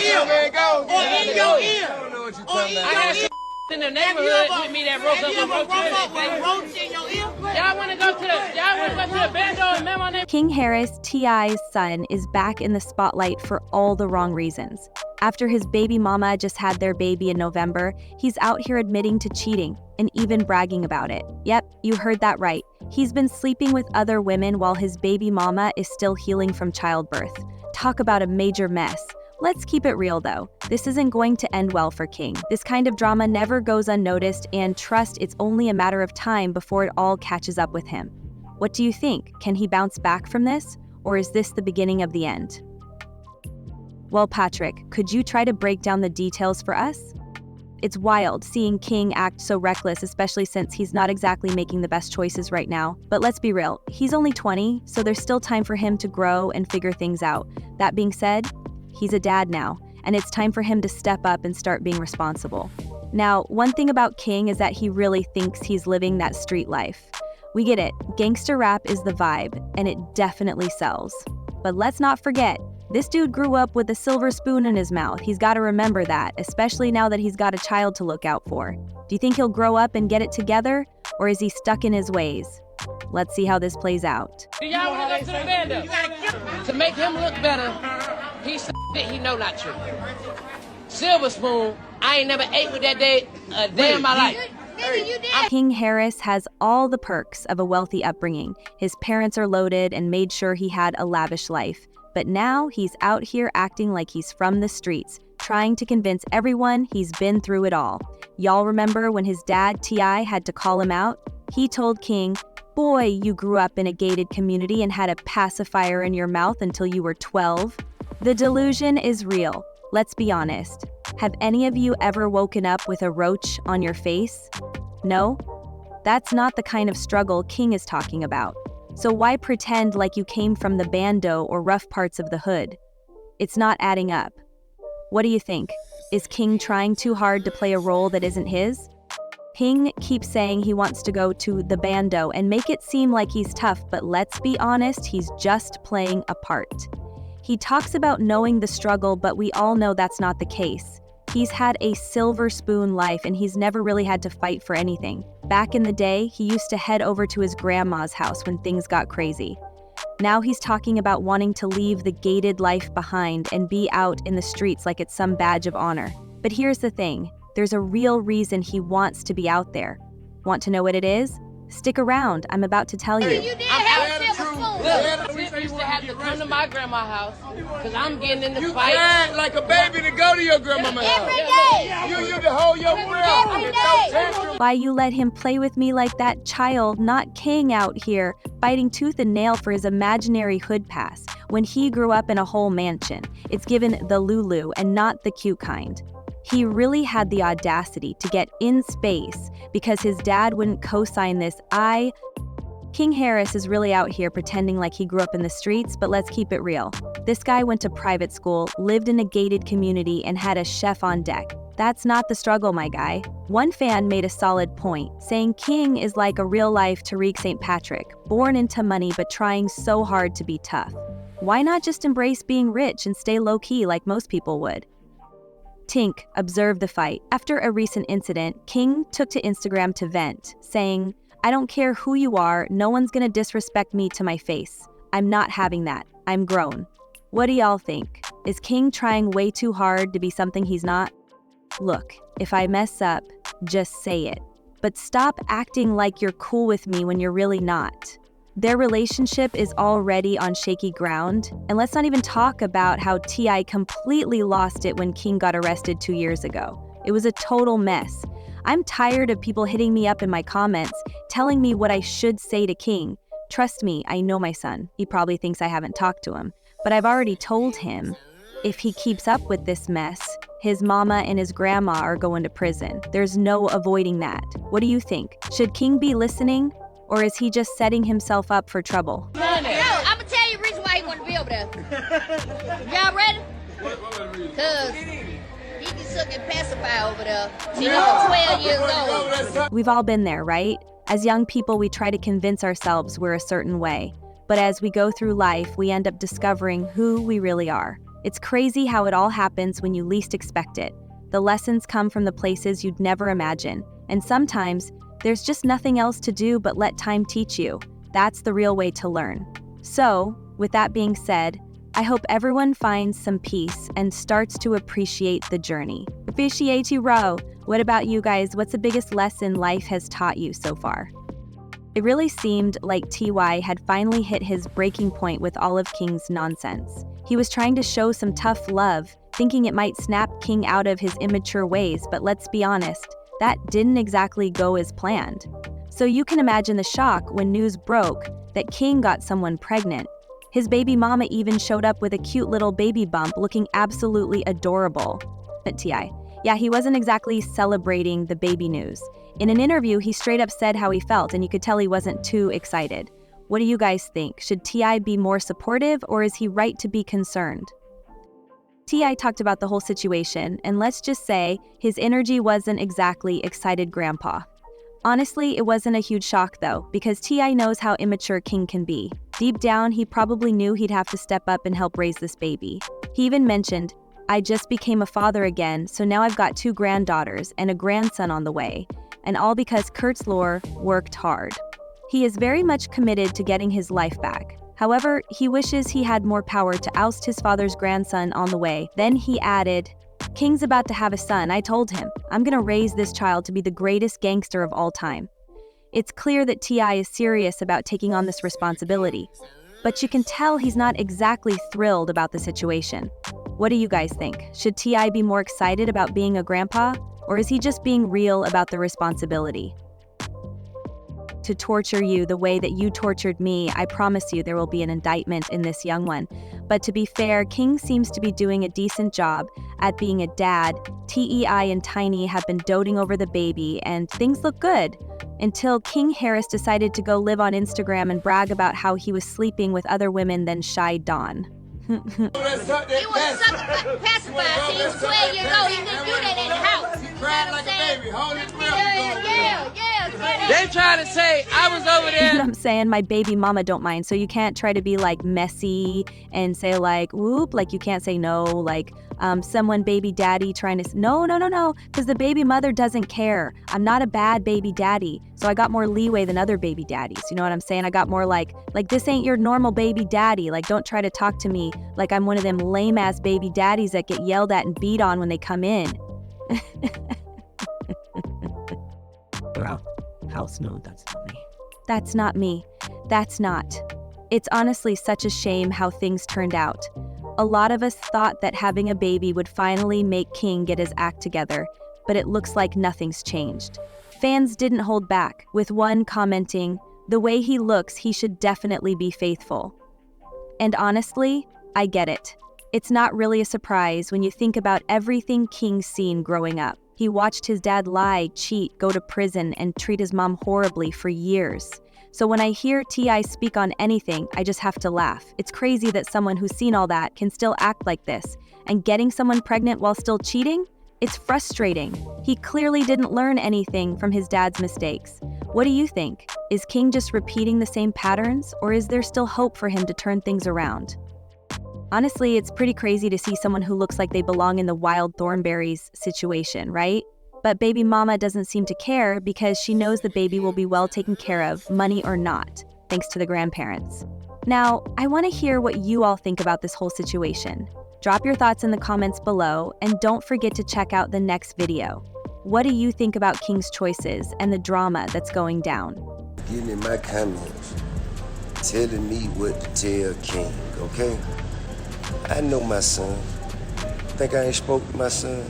ear. Or in your ear. I don't know what you're Or talking in about. your ear. In the neighborhood with me that broke up Have you with ever roaches. roach in your ear? Y'all wanna go to the bando and remember my name? King Harris, T.I.'s son, is back in the spotlight for all the wrong reasons. After his baby mama just had their baby in November, he's out here admitting to cheating and even bragging about it. Yep, you heard that right. He's been sleeping with other women while his baby mama is still healing from childbirth. Talk about a major mess. Let's keep it real though. This isn't going to end well for King. This kind of drama never goes unnoticed, and trust it's only a matter of time before it all catches up with him. What do you think? Can he bounce back from this? Or is this the beginning of the end? Well, Patrick, could you try to break down the details for us? It's wild seeing King act so reckless, especially since he's not exactly making the best choices right now. But let's be real, he's only 20, so there's still time for him to grow and figure things out. That being said, he's a dad now, and it's time for him to step up and start being responsible. Now, one thing about King is that he really thinks he's living that street life. We get it, gangster rap is the vibe, and it definitely sells. But let's not forget, this dude grew up with a silver spoon in his mouth. He's got to remember that, especially now that he's got a child to look out for. Do you think he'll grow up and get it together, or is he stuck in his ways? Let's see how this plays out. Do y'all wanna go to the bando? To make him look better, he said that he know not true. Silver spoon, I ain't never ate with that day a day in my life. King Harris has all the perks of a wealthy upbringing. His parents are loaded and made sure he had a lavish life. But now he's out here acting like he's from the streets, trying to convince everyone he's been through it all. Y'all remember when his dad, T.I., had to call him out? He told King, "Boy, you grew up in a gated community and had a pacifier in your mouth until you were 12. The delusion is real. Let's be honest. Have any of you ever woken up with a roach on your face? No? That's not the kind of struggle King is talking about. So why pretend like you came from the bando or rough parts of the hood? It's not adding up. What do you think? Is King trying too hard to play a role that isn't his? King keeps saying he wants to go to the bando and make it seem like he's tough, but let's be honest, he's just playing a part. He talks about knowing the struggle, but we all know that's not the case. He's had a silver spoon life and he's never really had to fight for anything. Back in the day, he used to head over to his grandma's house when things got crazy. Now he's talking about wanting to leave the gated life behind and be out in the streets like it's some badge of honor. But here's the thing, there's a real reason he wants to be out there. Want to know what it is? Stick around, I'm about to tell you. Look, Tip used to have to come to my grandma's house because I'm getting in the You fight. cried like a baby to go to your grandmama's house. You used to hold your breath. Why you let him play with me like that child, not King out here, biting tooth and nail for his imaginary hood pass, when he grew up in a whole mansion. It's given the Lulu and not the cute kind. He really had the audacity to get in space because his dad wouldn't co-sign this. King Harris is really out here pretending like he grew up in the streets, but let's keep it real. This guy went to private school, lived in a gated community, and had a chef on deck. That's not the struggle, my guy. One fan made a solid point, saying King is like a real-life Tariq St. Patrick, born into money but trying so hard to be tough. Why not just embrace being rich and stay low-key like most people would? Tink observed the fight. After a recent incident, King took to Instagram to vent, saying, "I don't care who you are, no one's gonna disrespect me to my face. I'm not having that. I'm grown." What do y'all think? Is King trying way too hard to be something he's not? Look, if I mess up, just say it. But stop acting like you're cool with me when you're really not. Their relationship is already on shaky ground, and let's not even talk about how T.I. completely lost it when King got arrested 2 years ago. It was a total mess. I'm tired of people hitting me up in my comments, telling me what I should say to King. Trust me, I know my son. He probably thinks I haven't talked to him. But I've already told him, if he keeps up with this mess, his mama and his grandma are going to prison. There's no avoiding that. What do you think? Should King be listening? Or is he just setting himself up for trouble? No, I'm gonna tell you the reason why he want to be over there. Y'all ready? Cause he can suck and pacify over there till he was 12 years old. We've all been there, right? As young people, we try to convince ourselves we're a certain way. But as we go through life, we end up discovering who we really are. It's crazy how it all happens when you least expect it. The lessons come from the places you'd never imagine, and sometimes there's just nothing else to do but let time teach you. That's the real way to learn. So, with that being said, I hope everyone finds some peace and starts to appreciate the journey. Appreciate you, Ro. What about you guys? What's the biggest lesson life has taught you so far? It really seemed like TY had finally hit his breaking point with all of King's nonsense. He was trying to show some tough love, thinking it might snap King out of his immature ways, but let's be honest, that didn't exactly go as planned. So you can imagine the shock when news broke that King got someone pregnant. His baby mama even showed up with a cute little baby bump looking absolutely adorable. But TI, yeah, he wasn't exactly celebrating the baby news. In an interview, he straight up said how he felt, and you could tell he wasn't too excited. What do you guys think? Should TI be more supportive, or is he right to be concerned? TI talked about the whole situation, and let's just say his energy wasn't exactly excited grandpa. Honestly, it wasn't a huge shock though, because TI knows how immature King can be. Deep down, he probably knew he'd have to step up and help raise this baby. He even mentioned, "I just became a father again, so now I've got 2 granddaughters and a grandson on the way, and all because Kurtzlor worked hard." He is very much committed to getting his life back. However, he wishes he had more power to oust his father's grandson on the way. Then he added, "King's about to have a son. I told him, I'm gonna raise this child to be the greatest gangster of all time." It's clear that TI is serious about taking on this responsibility, but you can tell he's not exactly thrilled about the situation. What do you guys think? Should TI be more excited about being a grandpa, or is he just being real about the responsibility? To torture you the way that you tortured me, I promise you there will be an indictment in this young one. But to be fair, King seems to be doing a decent job at being a dad. TEI and Tiny have been doting over the baby, and things look good. Until King Harris decided to go live on Instagram and brag about how he was sleeping with other women than Shy Dawn. He was sucking pacifier till he was 12 years old. He didn't do that in the house. He cried like a baby. Hold his breath. They trying to say I was over You know there. what I'm saying? My baby mama don't mind. So you can't try to be like messy and say like, whoop, like you can't say no, like someone baby daddy trying to, no, because the baby mother doesn't care. I'm not a bad baby daddy. So I got more leeway than other baby daddies. You know what I'm saying? I got more like this ain't your normal baby daddy. Like don't try to talk to me like I'm one of them lame ass baby daddies that get yelled at and beat on when they come in. House, no, that's not me. That's not me. That's not. It's honestly such a shame how things turned out. A lot of us thought that having a baby would finally make King get his act together, but it looks like nothing's changed. Fans didn't hold back, with one commenting, "The way he looks, he should definitely be faithful." And honestly, I get it. It's not really a surprise when you think about everything King's seen growing up. He watched his dad lie, cheat, go to prison, and treat his mom horribly for years. So when I hear TI speak on anything, I just have to laugh. It's crazy that someone who's seen all that can still act like this. And getting someone pregnant while still cheating? It's frustrating. He clearly didn't learn anything from his dad's mistakes. What do you think? Is King just repeating the same patterns, or is there still hope for him to turn things around? Honestly, it's pretty crazy to see someone who looks like they belong in the Wild Thornberrys situation, right? But baby mama doesn't seem to care because she knows the baby will be well taken care of, money or not, thanks to the grandparents. Now, I want to hear what you all think about this whole situation. Drop your thoughts in the comments below, and don't forget to check out the next video. What do you think about King's choices and the drama that's going down? Give me my comments, telling me what to tell King, okay? I know my son. Think I ain't spoke to my son?